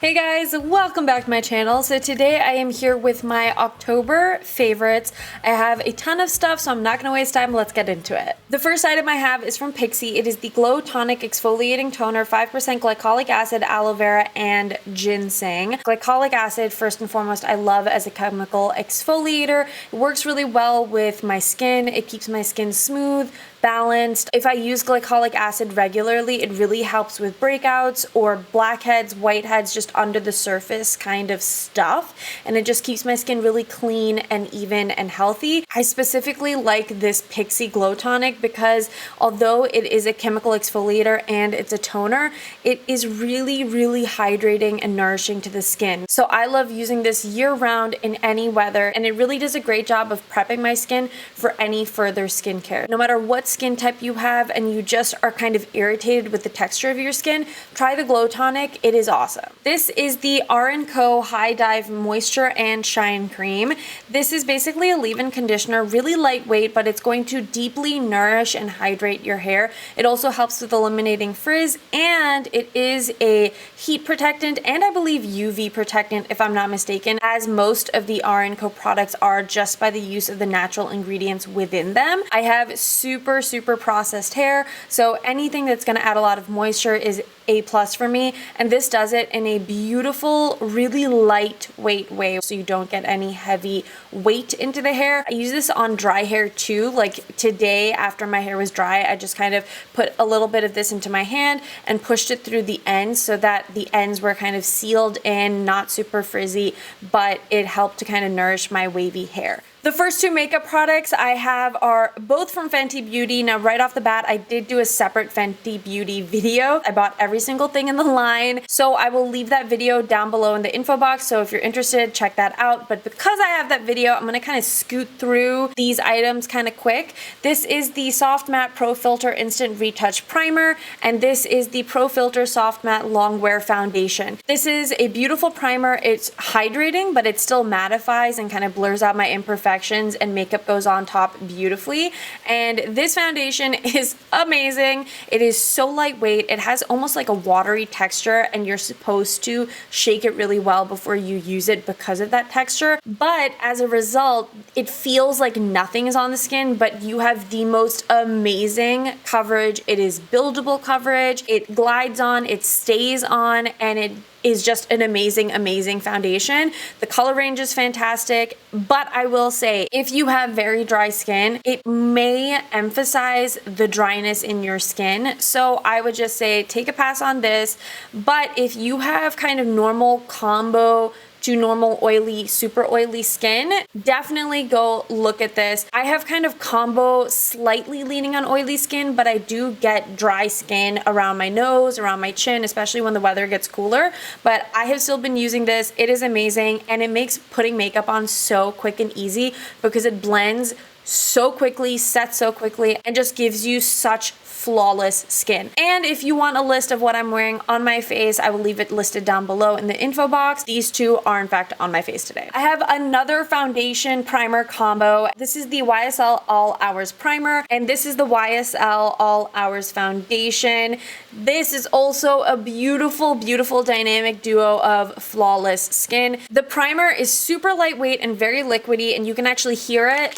Hey guys, welcome back to my channel. So today I am here with my October favorites. I have a ton of stuff, so I'm not gonna waste time. Let's get into it. The first item I have is from Pixi. It is the Glow Tonic Exfoliating Toner, 5% glycolic acid, aloe vera, and ginseng. Glycolic acid, first and foremost, I love as a chemical exfoliator. It works really well with my skin. It keeps my skin smooth, balanced. If I use glycolic acid regularly, it really helps with breakouts or blackheads, whiteheads, just under the surface kind of stuff, and it just keeps my skin really clean and even and healthy. I specifically like this Pixi Glow Tonic because although it is a chemical exfoliator and it's a toner, it is really hydrating and nourishing to the skin. So I love using this year-round in any weather, and it really does a great job of prepping my skin for any further skincare. No matter what skin type you have and you just are kind of irritated with the texture of your skin, try the Glow Tonic. It is awesome. This is the R+Co High Dive Moisture and Shine Cream. This is basically a leave-in conditioner, really lightweight, but it's going to deeply nourish and hydrate your hair. It also helps with eliminating frizz, and it is a heat protectant and I believe UV protectant if I'm not mistaken, as most of the R+Co products are just by the use of the natural ingredients within them. I have super processed hair, so anything that's going to add a lot of moisture is A+ for me, and this does it in a beautiful, really lightweight way so you don't get any heavy weight into the hair. I use this on dry hair too. Like today after my hair was dry, I just kind of put a little bit of this into my hand and pushed it through the ends so that the ends were kind of sealed in, not super frizzy, but it helped to kind of nourish my wavy hair. The first two makeup products I have are both from Fenty Beauty. Now, right off the bat, I did do a separate Fenty Beauty video. I bought every single thing in the line, so I will leave that video down below in the info box, so if you're interested, check that out. But because I have that video, I'm gonna kind of scoot through these items kind of quick. This is the Soft Matte Pro Filt'r Instant Retouch Primer, and this is the Pro Filt'r Soft Matte Longwear Foundation. This is a beautiful primer. It's hydrating, but it still mattifies and kind of blurs out my imperfections, and makeup goes on top beautifully. And this foundation is amazing. It is so lightweight. It has almost like a watery texture, and you're supposed to shake it really well before you use it because of that texture. But as a result, it feels like nothing is on the skin, but you have the most amazing coverage. It is buildable coverage. It glides on, it stays on, and it is just an amazing foundation. The color range is fantastic, but I will say if you have very dry skin, it may emphasize the dryness in your skin. So I would just say take a pass on this. But if you have kind of normal combo to normal oily, super oily skin, definitely go look at this. I have kind of combo slightly leaning on oily skin, but I do get dry skin around my nose, around my chin, especially when the weather gets cooler. But I have still been using this. It is amazing, and it makes putting makeup on so quick and easy because it blends so quickly, sets so quickly, and just gives you such flawless skin. And if you want a list of what I'm wearing on my face, I will leave it listed down below in the info box. These two are in fact on my face today. I have another foundation primer combo. This is the YSL All Hours Primer, and this is the YSL All Hours Foundation. This is also a beautiful dynamic duo of flawless skin. The primer is super lightweight and very liquidy, and you can actually hear it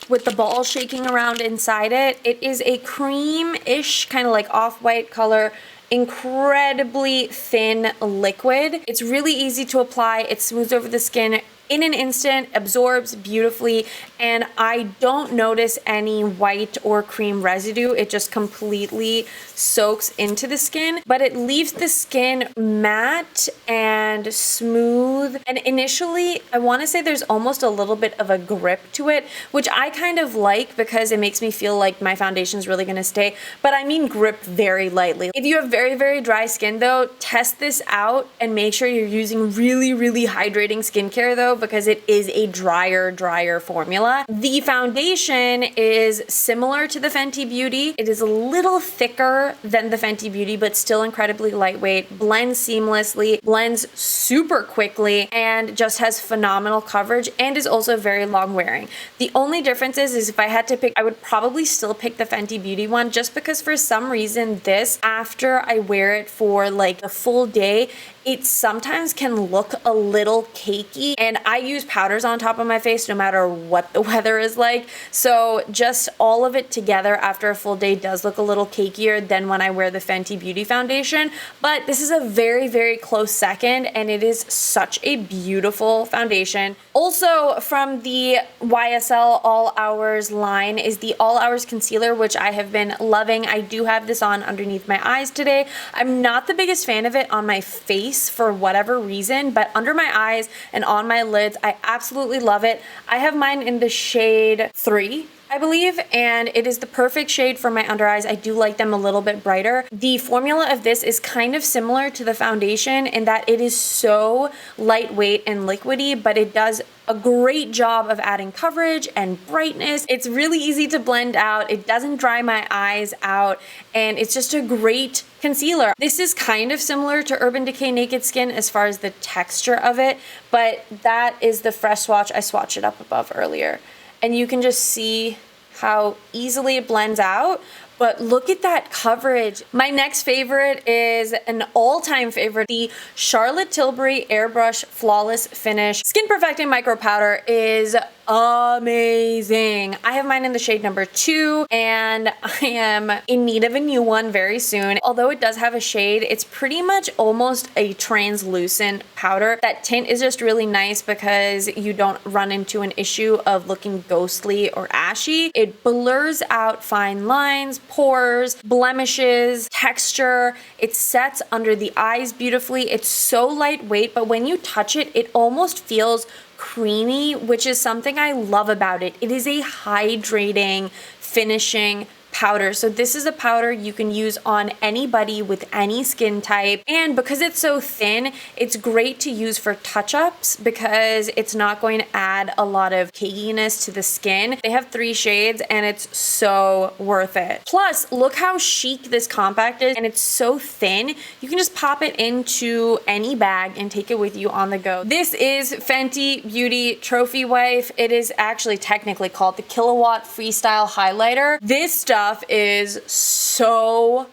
with the ball shaking around inside it. It is a cream-ish, kind of like off-white color, incredibly thin liquid. It's really easy to apply. It smooths over the skin in an instant, absorbs beautifully, and I don't notice any white or cream residue. It just completely soaks into the skin, but it leaves the skin matte and smooth. And initially, I want to say there's almost a little bit of a grip to it, which I kind of like because it makes me feel like my foundation is really going to stay, but I mean grip very lightly. If you have very dry skin though, test this out and make sure you're using really hydrating skincare though, because it is a drier formula. The foundation is similar to the Fenty Beauty. It is a little thicker than the Fenty Beauty, but still incredibly lightweight, blends seamlessly, blends super quickly, and just has phenomenal coverage, and is also very long wearing. The only difference is if I had to pick, I would probably still pick the Fenty Beauty one, just because for some reason this, after I wear it for like a full day, it sometimes can look a little cakey, and I use powders on top of my face no matter what the weather is like. So just all of it together after a full day does look a little cakier than when I wear the Fenty Beauty foundation. But this is a very, very close second, and it is such a beautiful foundation. Also from the YSL All Hours line is the All Hours Concealer, which I have been loving. I do have this on underneath my eyes today. I'm not the biggest fan of it on my face for whatever reason, but under my eyes and on my lids, I absolutely love it. I have mine in the shade 3, I believe, and it is the perfect shade for my under eyes. I do like them a little bit brighter. The formula of this is kind of similar to the foundation in that it is so lightweight and liquidy, but it does a great job of adding coverage and brightness. It's really easy to blend out. It doesn't dry my eyes out, and it's just a great concealer. This is kind of similar to Urban Decay Naked Skin as far as the texture of it, but that is the fresh swatch. I swatched it up above earlier, and you can just see how easily it blends out. But look at that coverage. My next favorite is an all-time favorite. The Charlotte Tilbury Airbrush Flawless Finish Skin Perfecting Micro Powder is amazing. I have mine in the shade number 2, and I am in need of a new one very soon. Although it does have a shade, it's pretty much almost a translucent powder. That tint is just really nice because you don't run into an issue of looking ghostly or ashy. It blurs out fine lines, pores, blemishes, texture. It sets under the eyes beautifully. It's so lightweight, but when you touch it, it almost feels creamy, which is something I love about it. It is a hydrating, finishing powder. So this is a powder you can use on anybody with any skin type. And because it's so thin, it's great to use for touch-ups because it's not going to add a lot of cakiness to the skin. They have 3 shades and it's so worth it. Plus, look how chic this compact is, and it's so thin. You can just pop it into any bag and take it with you on the go. This is Fenty Beauty Trophy Wife. It is actually technically called the Killawatt Freestyle Highlighter. This stuff is so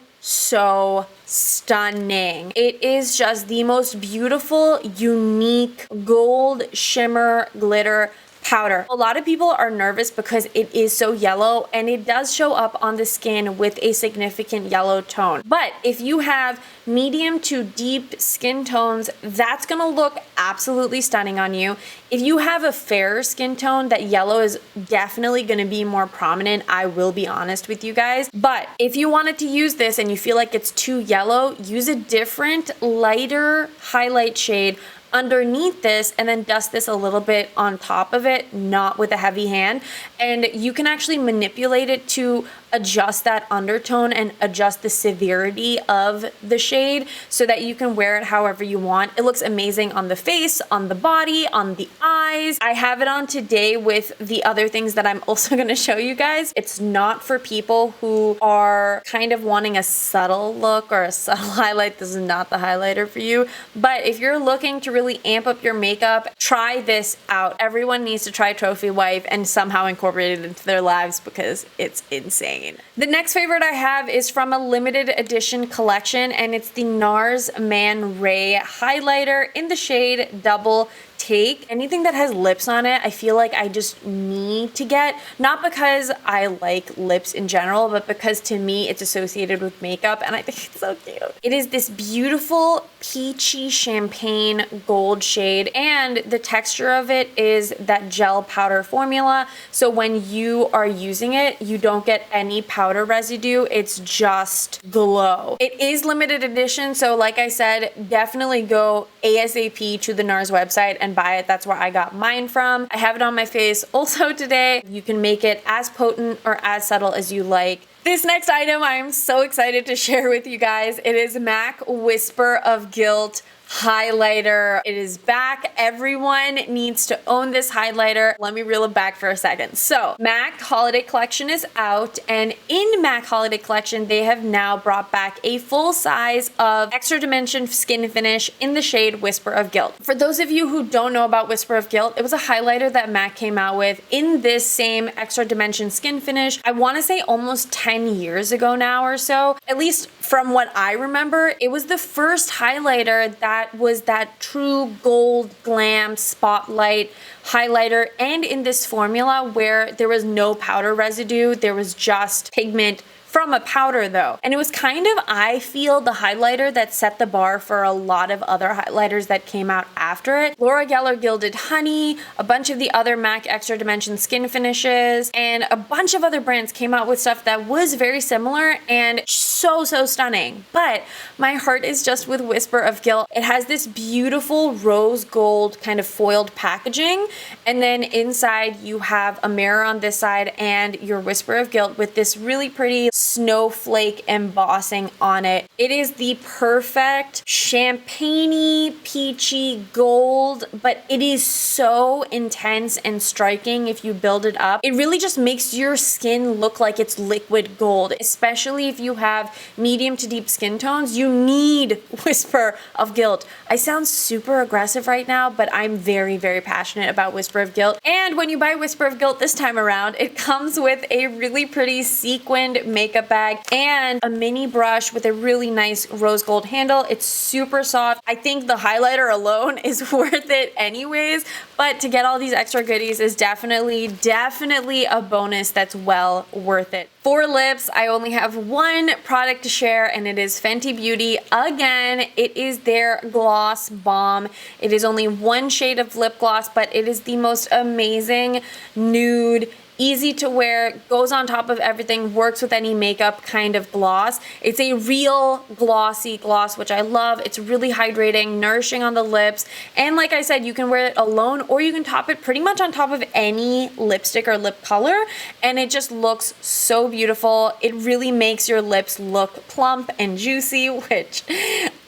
stunning. It is just the most beautiful, unique gold shimmer glitter powder. A lot of people are nervous because it is so yellow, and it does show up on the skin with a significant yellow tone. But if you have medium to deep skin tones, that's gonna look absolutely stunning on you. If you have a fairer skin tone, that yellow is definitely gonna be more prominent. I will be honest with you guys. But if you wanted to use this and you feel like it's too yellow, use a different, lighter highlight shade underneath this and then dust this a little bit on top of it, not with a heavy hand. And you can actually manipulate it to adjust that undertone and adjust the severity of the shade so that you can wear it however you want. It looks amazing on the face, on the body, on the eyes. I have it on today with the other things that I'm also going to show you guys. It's not for people who are kind of wanting a subtle look or a subtle highlight. This is not the highlighter for you. But if you're looking to really amp up your makeup, try this out. Everyone needs to try Trophy Wife and somehow incorporate it into their lives because it's insane. The next favorite I have is from a limited edition collection, and it's the Nars Man Ray highlighter in the shade Double Take. Anything that has lips on it, I feel like I just need to get, not because I like lips in general, but because to me it's associated with makeup and I think it's so cute. It is this beautiful peachy champagne gold shade, and the texture of it is that gel powder formula. So when you are using it, you don't get any powder residue. It's just glow. It is limited edition, so like I said, definitely go ASAP to the Nars website and buy it. That's where I got mine from. I have it on my face also today. You can make it as potent or as subtle as you like. This next item I am so excited to share with you guys. It is MAC Whisper of Gilt highlighter. It is back. Everyone needs to own this highlighter. Let me reel it back for a second. So MAC Holiday Collection is out, and in MAC Holiday Collection they have now brought back a full size of Extra Dimension Skin Finish in the shade Whisper of Gilt. For those of you who don't know about Whisper of Gilt, it was a highlighter that MAC came out with in this same Extra Dimension Skin Finish. I want to say almost 10 years ago now or so. At least from what I remember, it was the first highlighter that that was that true gold glam spotlight highlighter, and in this formula where there was no powder residue, there was just pigment from a powder though. And it was kind of, I feel, the highlighter that set the bar for a lot of other highlighters that came out after it. Laura Geller Gilded Honey, a bunch of the other MAC Extra Dimension skin finishes, and a bunch of other brands came out with stuff that was very similar and so stunning. But my heart is just with Whisper of Gilt. It has this beautiful rose gold kind of foiled packaging, and then inside you have a mirror on this side and your Whisper of Gilt with this really pretty snowflake embossing on it. It is the perfect champagne-y, peachy gold, but it is so intense and striking if you build it up. It really just makes your skin look like it's liquid gold, especially if you have medium to deep skin tones. You need Whisper of Gilt. I sound super aggressive right now, but I'm very passionate about Whisper of Gilt. And when you buy Whisper of Gilt this time around, it comes with a really pretty sequined makeup bag and a mini brush with a really nice rose gold handle. It's super soft. I think the highlighter alone is worth it anyways, but to get all these extra goodies is definitely a bonus that's well worth it. For lips, I only have one product to share, and it is Fenty Beauty. Again, it is their Gloss Bomb. It is only one shade of lip gloss, but it is the most amazing nude, easy to wear, goes on top of everything, works with any makeup kind of gloss. It's a real glossy gloss, which I love. It's really hydrating, nourishing on the lips, and like I said, you can wear it alone or you can top it pretty much on top of any lipstick or lip color, and it just looks so beautiful. It really makes your lips look plump and juicy, which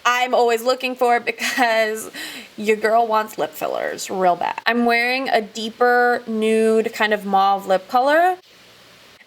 I'm always looking for because your girl wants lip fillers real bad. I'm wearing a deeper nude kind of mauve lip color,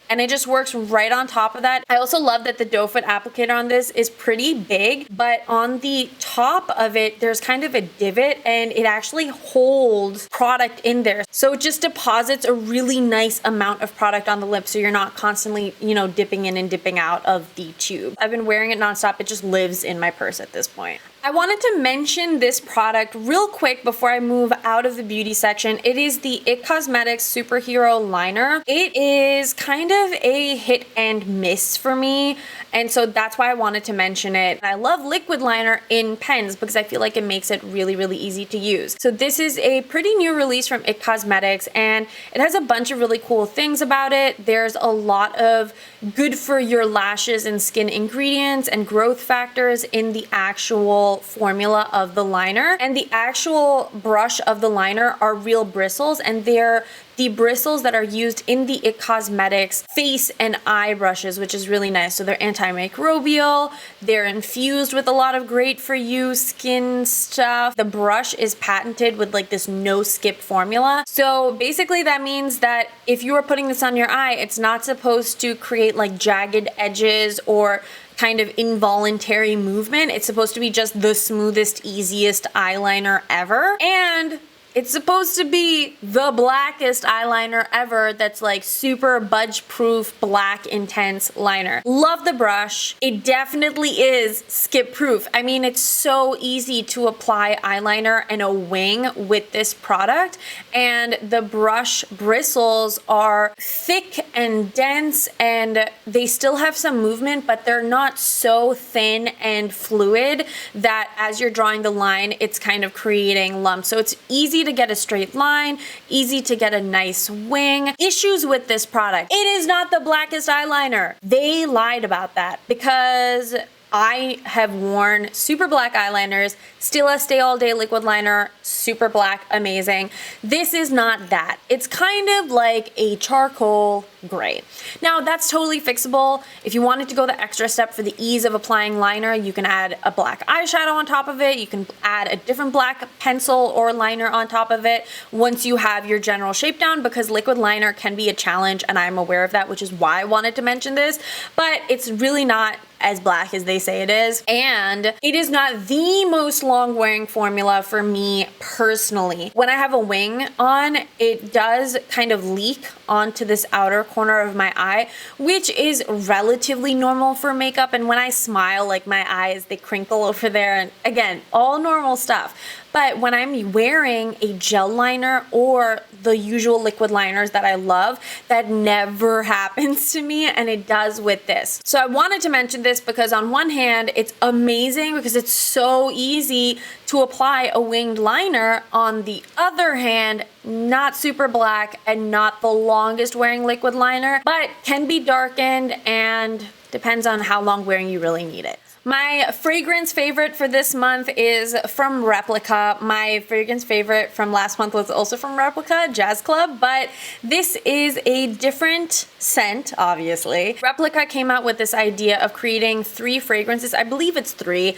and it just works right on top of that. I also love that the doe foot applicator on this is pretty big, but on the top of it, there's kind of a divot, and it actually holds product in there. So it just deposits a really nice amount of product on the lip, so you're not constantly, dipping in and dipping out of the tube. I've been wearing it nonstop. It just lives in my purse at this point. I wanted to mention this product real quick before I move out of the beauty section. It is the IT Cosmetics Superhero Liner. It is kind of a hit and miss for me, and so that's why I wanted to mention it. I love liquid liner in pens because I feel like it makes it really easy to use. So this is a pretty new release from IT Cosmetics, and it has a bunch of really cool things about it. There's a lot of good for your lashes and skin ingredients and growth factors in the actual formula of the liner, and the actual brush of the liner are real bristles, and they're the bristles that are used in the IT Cosmetics face and eye brushes, which is really nice. So they're antimicrobial, they're infused with a lot of great for you skin stuff. The brush is patented with like this no skip formula. So basically that means that if you are putting this on your eye, it's not supposed to create like jagged edges or kind of involuntary movement. It's supposed to be just the smoothest, easiest eyeliner ever. And it's supposed to be the blackest eyeliner ever that's like super budge proof, black intense liner. Love the brush. It definitely is skip proof. I mean, it's so easy to apply eyeliner and a wing with this product, and the brush bristles are thick and dense, and they still have some movement, but they're not so thin and fluid that as you're drawing the line, it's kind of creating lumps. So it's easy to get a straight line, easy to get a nice wing. Issues with this product: it is not the blackest eyeliner. They lied about that because I have worn super black eyeliners, Stila Stay All Day liquid liner, super black, amazing. This is not that. It's kind of like a charcoal gray. Now that's totally fixable. If you wanted to go the extra step for the ease of applying liner, you can add a black eyeshadow on top of it. You can add a different black pencil or liner on top of it once you have your general shape down, because liquid liner can be a challenge, and I'm aware of that, which is why I wanted to mention this, but it's really not as black as they say it is. And it is not the most long wearing formula for me personally. When I have a wing on, it does kind of leak onto this outer corner of my eye, which is relatively normal for makeup. And when I smile, like my eyes, they crinkle over there. And again, all normal stuff. But when I'm wearing a gel liner or the usual liquid liners that I love, that never happens to me, and it does with this. So I wanted to mention this because on one hand, it's amazing because it's so easy to apply a winged liner. On the other hand, not super black and not the longest wearing liquid liner, but can be darkened and depends on how long wearing you really need it. My fragrance favorite for this month is from Replica. My fragrance favorite from last month was also from Replica, Jazz Club, but this is a different scent, obviously. Replica came out with this idea of creating 3 fragrances, I believe it's 3,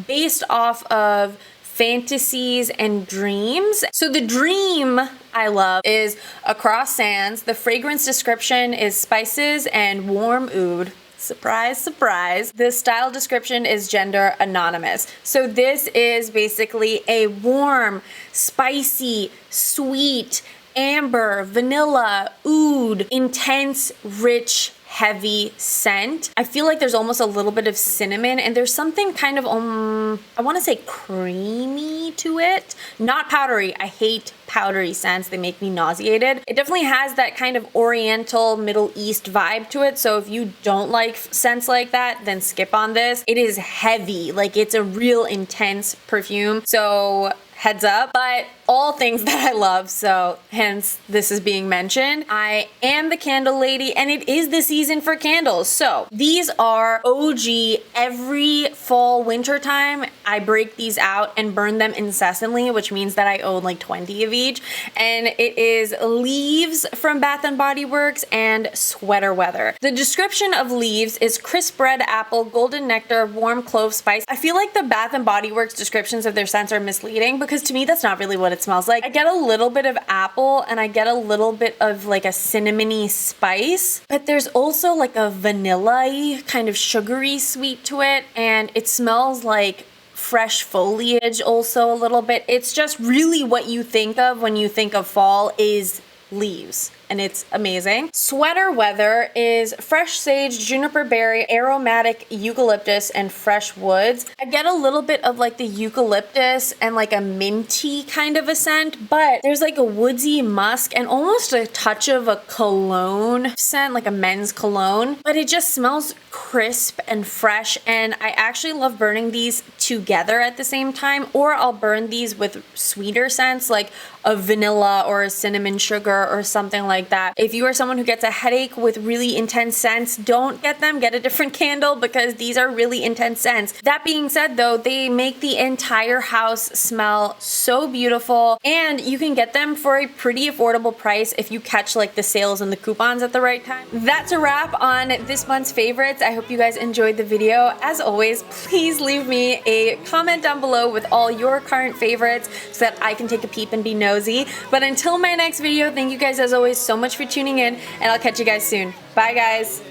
based off of fantasies and dreams. So the dream I love is Across Sands. The fragrance description is spices and warm oud. Surprise, surprise. The style description is gender anonymous. So this is basically a warm, spicy, sweet, amber, vanilla, oud, intense, rich, heavy scent. I feel like there's almost a little bit of cinnamon and there's something kind of, I want to say creamy to it. Not powdery. I hate powdery scents. They make me nauseated. It definitely has that kind of oriental Middle East vibe to it. So if you don't like scents like that, then skip on this. It is heavy. Like it's a real intense perfume. So heads up, but all things that I love, so hence this is being mentioned. I am the candle lady and it is the season for candles. So these are OG. Every fall, winter time, I break these out and burn them incessantly, which means that I own like 20 of each. And it is Leaves from Bath & Body Works and Sweater Weather. The description of Leaves is crisp red apple, golden nectar, warm clove spice. I feel like the Bath & Body Works descriptions of their scents are misleading because to me that's not really what it smells like. I get a little bit of apple and I get a little bit of like a cinnamony spice, but there's also like a vanilla-y kind of sugary sweet to it, and it smells like fresh foliage also a little bit. It's just really what you think of when you think of fall is Leaves, and it's amazing. Sweater Weather is fresh sage, juniper berry, aromatic eucalyptus, and fresh woods. I get a little bit of like the eucalyptus and like a minty kind of a scent, but there's like a woodsy musk and almost a touch of a cologne scent, like a men's cologne, but it just smells crisp and fresh. And I actually love burning these together at the same time, or I'll burn these with sweeter scents like a vanilla or a cinnamon sugar or something like that. If you are someone who gets a headache with really intense scents, don't get them. Get a different candle because these are really intense scents. That being said though, they make the entire house smell so beautiful, and you can get them for a pretty affordable price if you catch like the sales and the coupons at the right time. That's a wrap on this month's favorites. I hope you guys enjoyed the video. As always, please leave me a comment down below with all your current favorites so that I can take a peep and be nosy. But until my next video, thank you guys as always so much for tuning in, and I'll catch you guys soon. Bye guys.